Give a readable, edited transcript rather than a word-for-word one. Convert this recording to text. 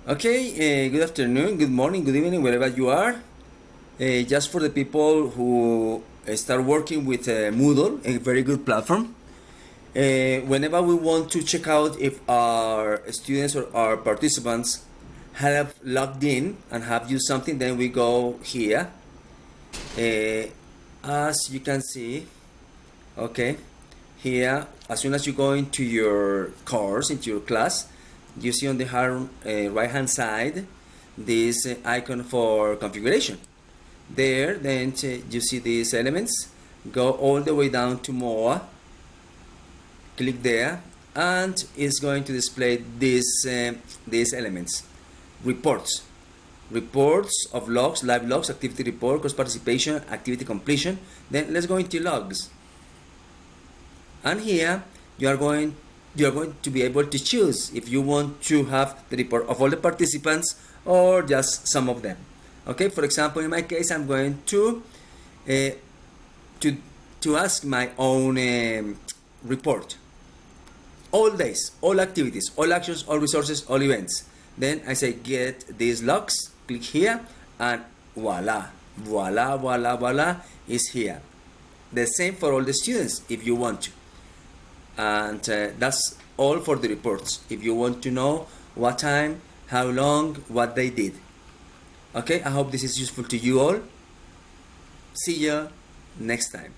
Okay, good afternoon, good morning, good evening, wherever you are. Just for the people who start working with Moodle, a very good platform. Whenever we want to check out if our students or our participants have logged in and have used something, then we go here. As you can see, okay, here, as soon as you go into your course, into your class, you see on the right hand side this icon for configuration. There, then you see these elements. Go all the way down to more. Click there, and it's going to display these elements. Reports of logs, live logs, activity report, course participation, activity completion. Then let's go into logs. And here you are going to be able to choose if you want to have the report of all the participants or just some of them. Okay, for example, in my case, I'm going to ask my own report. All days, all activities, all actions, all resources, all events. Then I say get these logs, click here, and voila, voila, voila, voila is here. The same for all the students if you want to. And that's all for the reports. If you want to know what time, how long, what they did. Okay, I hope this is useful to you all. See you next time.